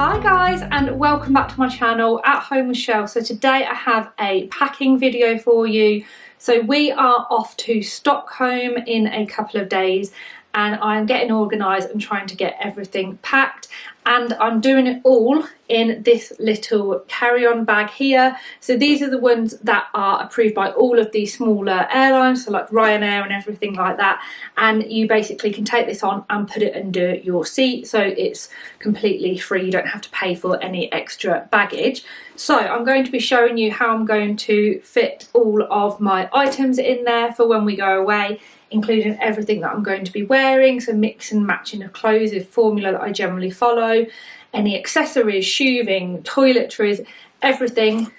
Hi guys, and welcome back to my channel At Home with Shell. So today I have a packing video for you. So we are off to Stockholm in a couple of days and I'm getting organised and trying to get everything packed, and I'm doing it all in this little carry-on bag here. So these are the ones that are approved by all of the smaller airlines, so like Ryanair and everything like that, and you basically can take this on and put it under your seat, so it's completely free. You don't have to pay for any extra baggage. So I'm going to be showing you how I'm going to fit all of my items in there for when we go away, including everything that I'm going to be wearing, so mix and matching of clothes is formula that I generally follow, any accessories, shoeing, toiletries, everything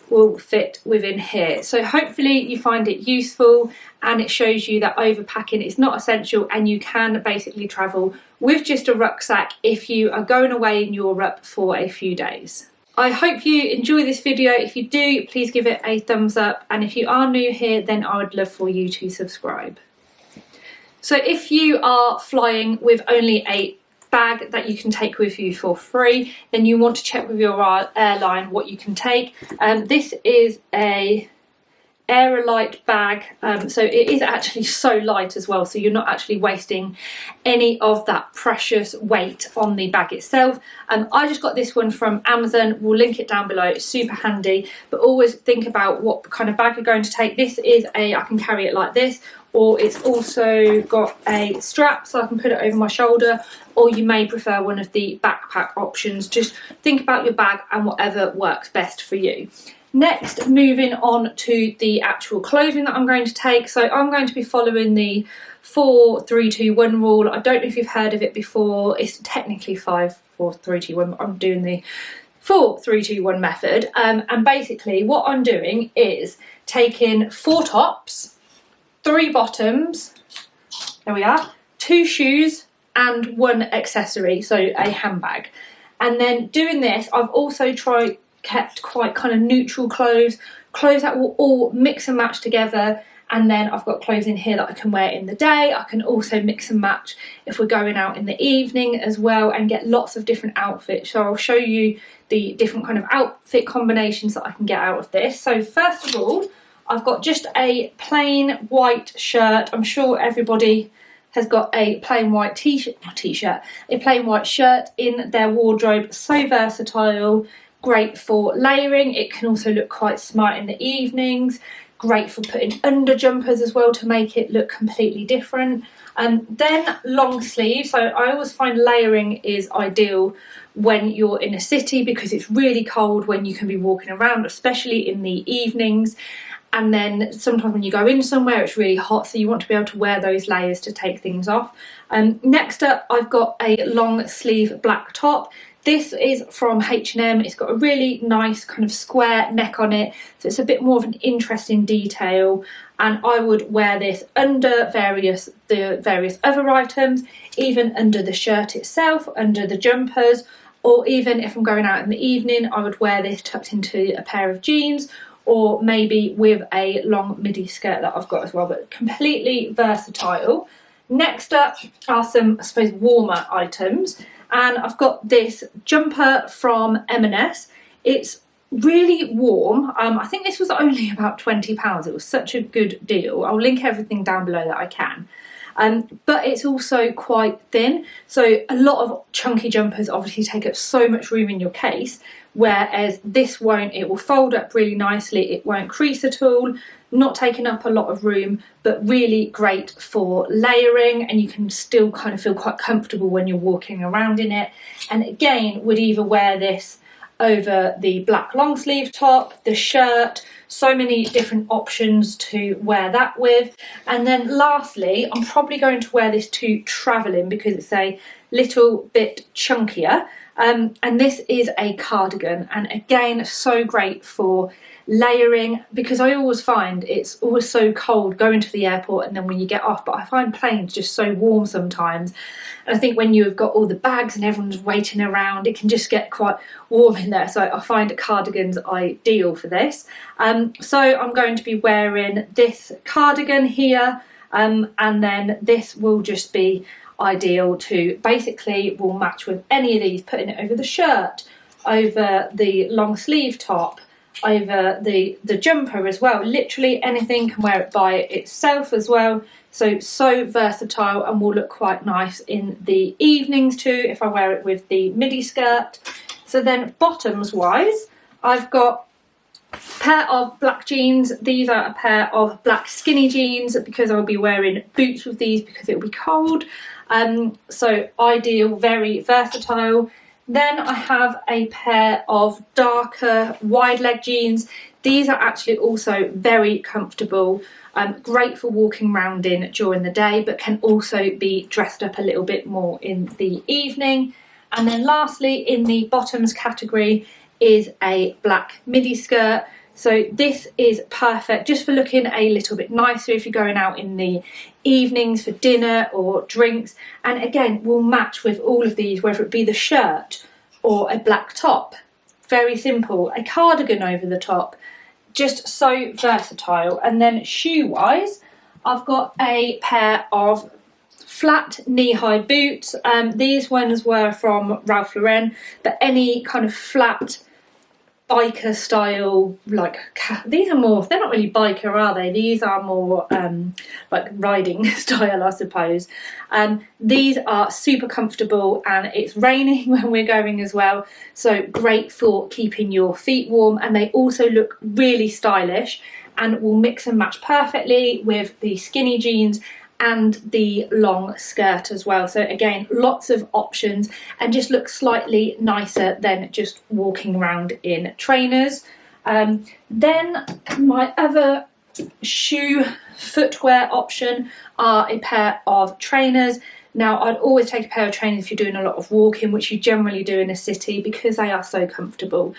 will fit within here. So hopefully you find it useful and it shows you that overpacking is not essential and you can basically travel with just a rucksack if you are going away in Europe for a few days. I hope you enjoy this video. If you do, please give it a thumbs up, and if you are new here, then I would love for you to subscribe. So if you are flying with only a bag that you can take with you for free, then you want to check with your airline what you can take. This is a Aerolite bag, so it is actually so light as well, so you're not actually wasting any of that precious weight on the bag itself. I just got this one from Amazon. We'll link it down below. It's super handy, but always think about what kind of bag you're going to take. This is I can carry it like this, or it's also got a strap so I can put it over my shoulder, or you may prefer one of the backpack options. Just think about your bag and whatever works best for you. Next, moving on to the actual clothing that I'm going to take. So I'm going to be following the 4-3-2-1 rule. I don't know if you've heard of it before. It's technically 5-4-3-2-1, but I'm doing the 4-3-2-1 method. And basically what I'm doing is taking 4 tops, 3 bottoms, there we are, 2 shoes and 1 accessory, so a handbag. And then doing this, I've also kept quite kind of neutral clothes that will all mix and match together, and then I've got clothes in here that I can wear in the day. I can also mix and match if we're going out in the evening as well, and get lots of different outfits. So I'll show you the different kind of outfit combinations that I can get out of this. So first of all, I've got just a plain white shirt. I'm sure everybody has got a plain white a plain white shirt in their wardrobe. So versatile, great for layering. It can also look quite smart in the evenings. Great for putting under jumpers as well to make it look completely different. Then long sleeves. So I always find layering is ideal when you're in a city because it's really cold when you can be walking around, especially in the evenings. And then sometimes when you go in somewhere it's really hot, so you want to be able to wear those layers to take things off. Next up, I've got a long sleeve black top. This is from H&M. It's got a really nice kind of square neck on it, so it's a bit more of an interesting detail, and I would wear this under the various other items, even under the shirt itself, under the jumpers, or even if I'm going out in the evening, I would wear this tucked into a pair of jeans, or maybe with a long midi skirt that I've got as well, but completely versatile. Next up are some, I suppose, warmer items. And I've got this jumper from M&S. It's really warm. I think this was only about £20. It was such a good deal. I'll link everything down below that I can. But it's also quite thin. So a lot of chunky jumpers obviously take up so much room in your case, whereas this won't. It will fold up really nicely. It won't crease at all. Not taking up a lot of room, but really great for layering, and you can still kind of feel quite comfortable when you're walking around in it. And again, would either wear this over the black long sleeve top, the shirt, so many different options to wear that with. And then lastly, I'm probably going to wear this to travelling because it's a little bit chunkier. And this is a cardigan, and again, so great for layering, because I always find it's always so cold going to the airport and then when you get off, but I find planes just so warm sometimes, and I think when you've got all the bags and everyone's waiting around, it can just get quite warm in there, so I find cardigans ideal for this. So I'm going to be wearing this cardigan here, and then this will just be ideal to basically will match with any of these, putting it over the shirt, over the long sleeve top, over the jumper as well. Literally anything, can wear it by itself as well. So versatile and will look quite nice in the evenings too if I wear it with the midi skirt. So then bottoms wise, I've got a pair of black jeans. These are a pair of black skinny jeans because I'll be wearing boots with these because it'll be cold. So ideal, very versatile. Then I have a pair of darker wide leg jeans. These are actually also very comfortable, great for walking around in during the day, but can also be dressed up a little bit more in the evening. And then lastly, in the bottoms category is a black midi skirt. So this is perfect just for looking a little bit nicer if you're going out in the evenings for dinner or drinks. And again, will match with all of these, whether it be the shirt or a black top. Very simple. A cardigan over the top. Just so versatile. And then shoe wise, I've got a pair of flat knee-high boots. These ones were from Ralph Lauren, but any kind of flat biker style, like these are more, they're not really biker, are they? These are more like riding style, I suppose. These are super comfortable and it's raining when we're going as well, so great for keeping your feet warm, and they also look really stylish and will mix and match perfectly with the skinny jeans and the long skirt as well. So again, lots of options and just looks slightly nicer than just walking around in trainers. Then my other shoe footwear option are a pair of trainers. Now, I'd always take a pair of trainers if you're doing a lot of walking, which you generally do in a city because they are so comfortable.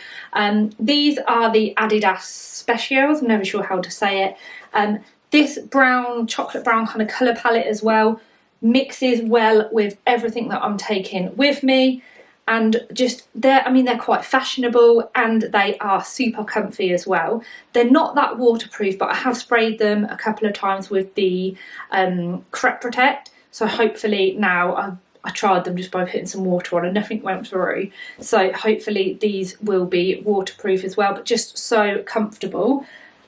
These are the Adidas Specials, I'm never sure how to say it. This brown, chocolate brown kind of colour palette as well mixes well with everything that I'm taking with me, and just they're quite fashionable and they are super comfy as well. They're not that waterproof, but I have sprayed them a couple of times with the Crep Protect, so hopefully now I tried them just by putting some water on and nothing went through, so hopefully these will be waterproof as well, but just so comfortable.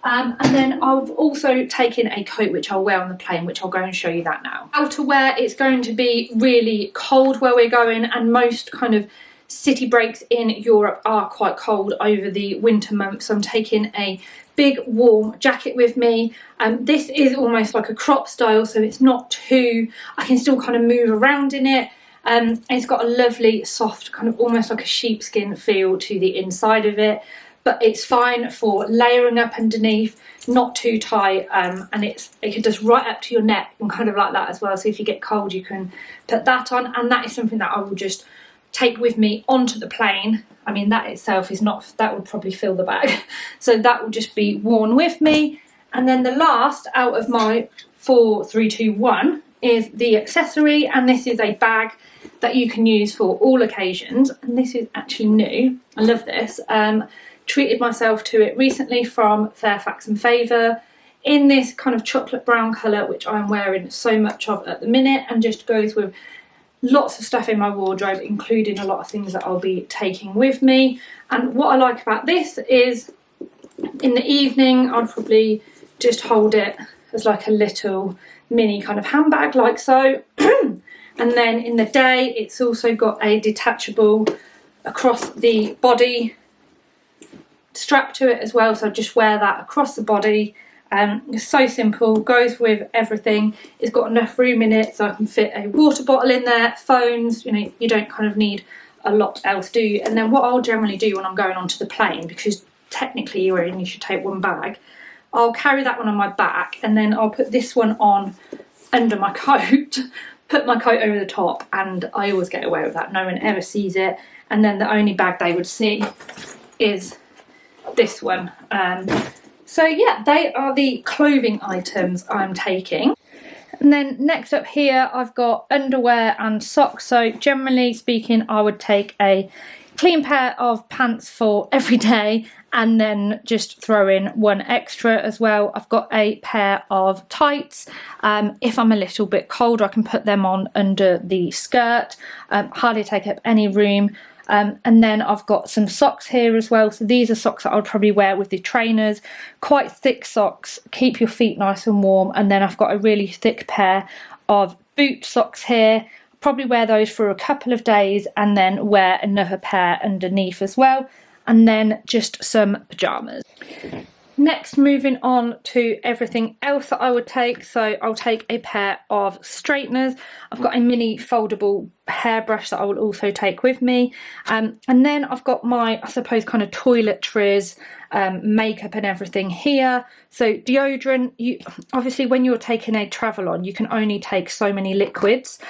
And then I've also taken a coat which I'll wear on the plane, which I'll go and show you that now. Outerwear, it's going to be really cold where we're going, and most kind of city breaks in Europe are quite cold over the winter months, so I'm taking a big warm jacket with me. This is almost like a crop style, so it's not too, I can still kind of move around in it. It's got a lovely soft kind of almost like a sheepskin feel to the inside of it, but it's fine for layering up underneath, not too tight, and it can just right up to your neck and kind of like that as well, so if you get cold you can put that on, and that is something that I will just take with me onto the plane. I mean, that itself is not, that would probably fill the bag, so that will just be worn with me. And then the last out of my 4, 3, 2, 1 is the accessory, and this is a bag that you can use for all occasions, and this is actually new. I love this. Treated myself to it recently from Fairfax and Favour in this kind of chocolate brown colour, which I'm wearing so much of at the minute, and just goes with lots of stuff in my wardrobe, including a lot of things that I'll be taking with me. And what I like about this is in the evening I'll probably just hold it as like a little mini kind of handbag like so. And then in the day it's also got a detachable across the body strap to it as well, so I just wear that across the body. It's so simple, goes with everything. It's got enough room in it so I can fit a water bottle in there, phones, you know, you don't kind of need a lot else, do you? And then what I'll generally do when I'm going onto the plane, because technically you should take one bag, I'll carry that one on my back and then I'll put this one on under my coat, put my coat over the top, and I always get away with that, no one ever sees it. And then the only bag they would see is this one. So yeah, they are the clothing items I'm taking. And then next up here I've got underwear and socks. So generally speaking I would take a clean pair of pants for every day, and then just throw in one extra as well. I've got a pair of tights. If I'm a little bit cold, I can put them on under the skirt. Hardly take up any room. And then I've got some socks here as well. So these are socks that I'll probably wear with the trainers. Quite thick socks, keep your feet nice and warm. And then I've got a really thick pair of boot socks here. Probably wear those for a couple of days and then wear another pair underneath as well. And then just some pyjamas. Next, moving on to everything else that I would take. So I'll take a pair of straighteners. I've got a mini foldable hairbrush that I will also take with me. And then I've got my, I suppose, kind of toiletries, makeup and everything here. So deodorant, obviously when you're taking a travel on, you can only take so many liquids.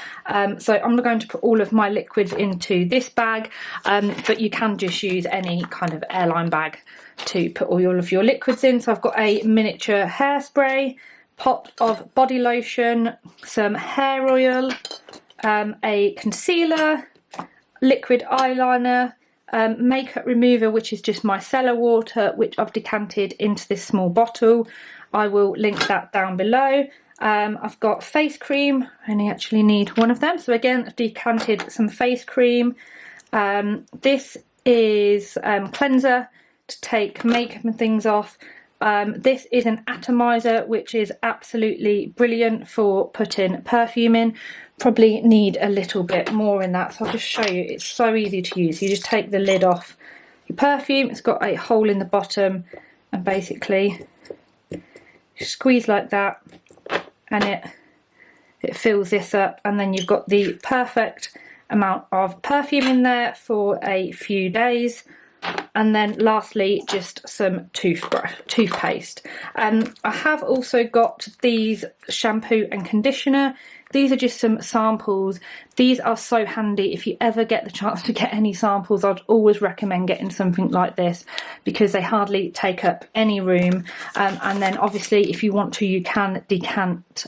So I'm going to put all of my liquids into this bag, but you can just use any kind of airline bag to put all of your liquids in. So I've got a miniature hairspray, pot of body lotion, some hair oil, a concealer, liquid eyeliner, makeup remover, which is just micellar water, which I've decanted into this small bottle. I will link that down below. I've got face cream. I only actually need one of them. So again, I've decanted some face cream. This is cleanser to take makeup and things off. This is an atomizer, which is absolutely brilliant for putting perfume in. Probably need a little bit more in that, so I'll just show you. It's so easy to use. You just take the lid off your perfume. It's got a hole in the bottom, and basically you squeeze like that, and it fills this up, and then you've got the perfect amount of perfume in there for a few days. And then lastly, just some toothpaste. I have also got these shampoo and conditioner. These are just some samples. These are so handy. If you ever get the chance to get any samples, I'd always recommend getting something like this because they hardly take up any room. And then obviously if you want to, you can decant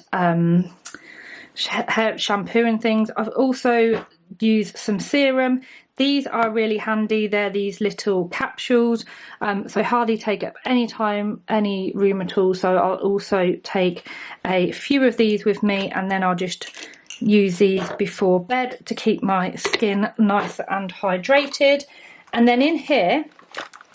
shampoo and things. I've also used some serum. These are really handy. They're these little capsules, so hardly take up any time, any room at all. So I'll also take a few of these with me, and then I'll just use these before bed to keep my skin nice and hydrated. And then in here,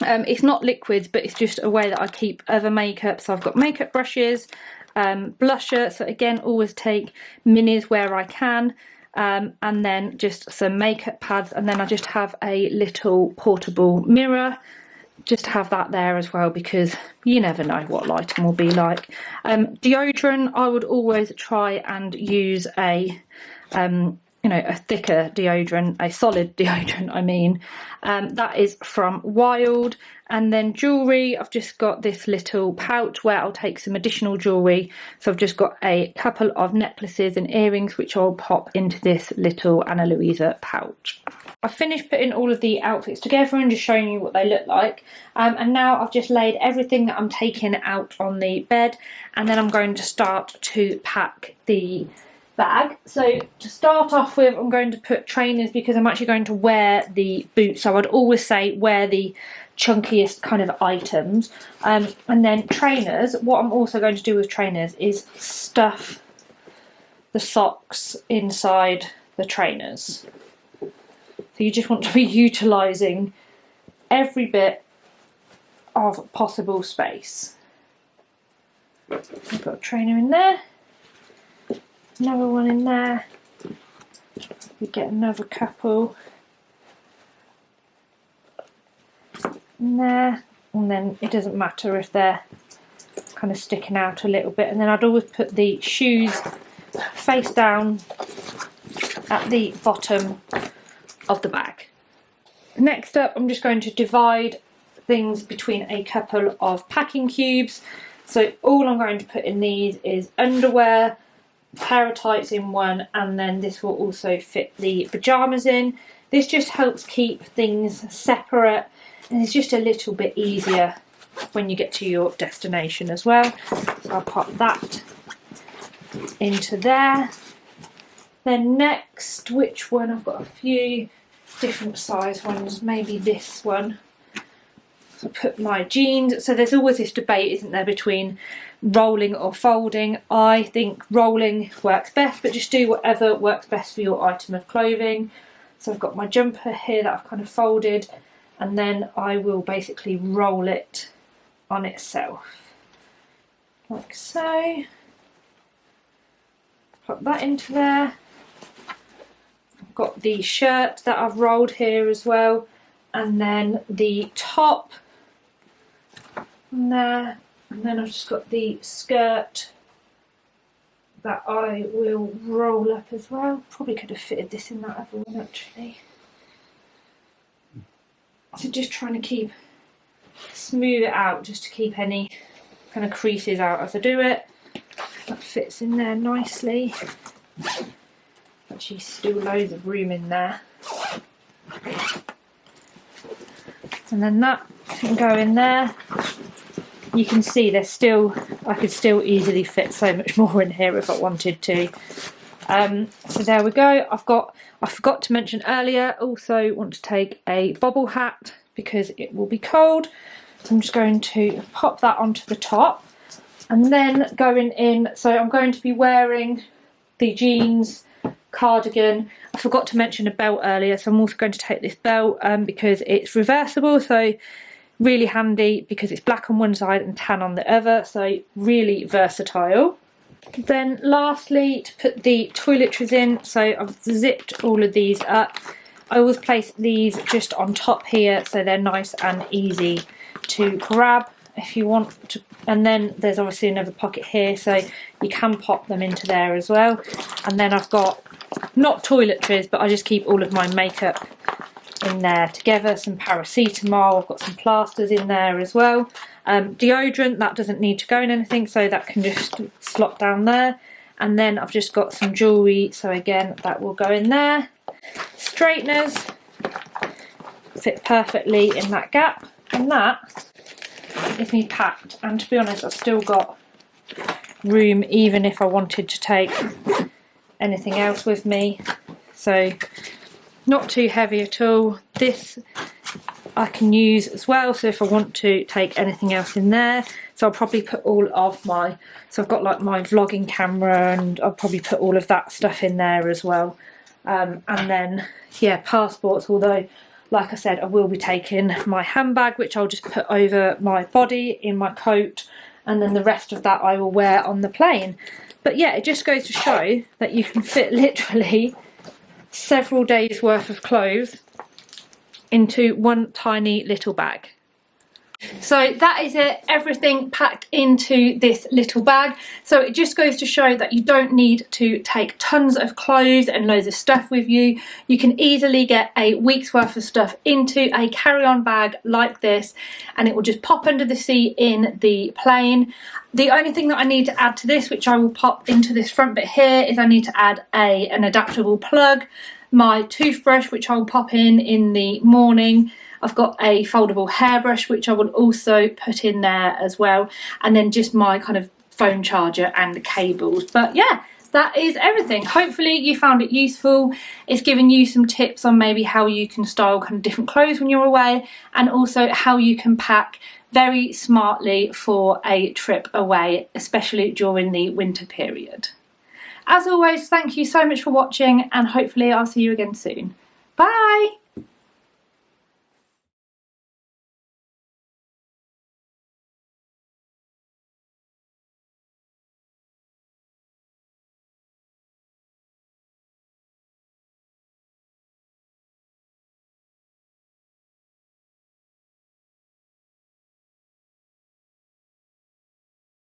it's not liquids, but it's just a way that I keep other makeup. So I've got makeup brushes, blusher. So again, always take minis where I can. And then just some makeup pads, and then I just have a little portable mirror, just have that there as well because you never know what lighting will be like. Deodorant, I would always try and use a a thicker deodorant, a solid deodorant I mean. That is from Wild. And then jewellery, I've just got this little pouch where I'll take some additional jewellery. So I've just got a couple of necklaces and earrings which I'll pop into this little Anna Louisa pouch. I've finished putting all of the outfits together and just showing you what they look like. And now I've just laid everything that I'm taking out on the bed, and then I'm going to start to pack the bag. So to start off with, I'm going to put trainers because I'm actually going to wear the boots. So I'd always say wear the chunkiest kind of items. And then trainers, what I'm also going to do with trainers is stuff the socks inside the trainers. So you just want to be utilising every bit of possible space. I've got a trainer in there. Another one in there. We get another couple in there, and then it doesn't matter if they're kind of sticking out a little bit. And then I'd always put the shoes face down at the bottom of the bag. Next up, I'm just going to divide things between a couple of packing cubes. So all I'm going to put in these is underwear, pair of tights in one, and then this will also fit the pyjamas in. This just helps keep things separate, and it's just a little bit easier when you get to your destination as well. So I'll pop that into there. Then next, which one? I've got a few. different size ones, maybe this one. So I put my jeans. So there's always this debate, isn't there, between rolling or folding. I think rolling works best, but just do whatever works best for your item of clothing. So I've got my jumper here that I've kind of folded, and then I will basically roll it on itself, like so. Put that into there. I've got the shirt that I've rolled here as well, and then the top there, and then I've just got the skirt that I will roll up as well. Probably could have fitted this in that other one actually. So just trying to smooth it out, just to keep any kind of creases out as I do it. That fits in there nicely. Actually still loads of room in there. And then that can go in there. You can see there's still, I could still easily fit so much more in here if I wanted to. So there we go. I forgot to mention earlier, also want to take a bobble hat because it will be cold. So I'm just going to pop that onto the top, and then going in, so I'm going to be wearing the jeans, cardigan. I forgot to mention a belt earlier, so I'm also going to take this belt because it's reversible, so really handy because it's black on one side and tan on the other, so really versatile. Then lastly, to put the toiletries in, so I've zipped all of these up. I always place these just on top here so they're nice and easy to grab if you want to. And then there's obviously another pocket here, so you can pop them into there as well. And then I've got, not toiletries, but I just keep all of my makeup in there together. Some paracetamol, I've got some plasters in there as well. Deodorant, that doesn't need to go in anything, so that can just slot down there. And then I've just got some jewellery, so again that will go in there. Straighteners fit perfectly in that gap, and that is me packed. And to be honest, I've still got room even if I wanted to take anything else with me, so not too heavy at all. This I can use as well, so if I want to take anything else in there, so I'll probably put all of my, so I've got like my vlogging camera, and I'll probably put all of that stuff in there as well. And then yeah, passports, although like I said I will be taking my handbag, which I'll just put over my body in my coat, and then the rest of that I will wear on the plane. But yeah, it just goes to show that you can fit literally several days worth of clothes into one tiny little bag. So that is it, everything packed into this little bag. So it just goes to show that you don't need to take tons of clothes and loads of stuff with you. You can easily get a week's worth of stuff into a carry-on bag like this, and it will just pop under the seat in the plane. The only thing that I need to add to this, which I will pop into this front bit here, is I need to add an adaptable plug, my toothbrush, which I'll pop in the morning. I've got a foldable hairbrush, which I will also put in there as well, and then just my kind of phone charger and cables. But yeah, that is everything. Hopefully you found it useful. It's given you some tips on maybe how you can style kind of different clothes when you're away, and also how you can pack very smartly for a trip away, especially during the winter period. As always, thank you so much for watching, and hopefully I'll see you again soon. Bye!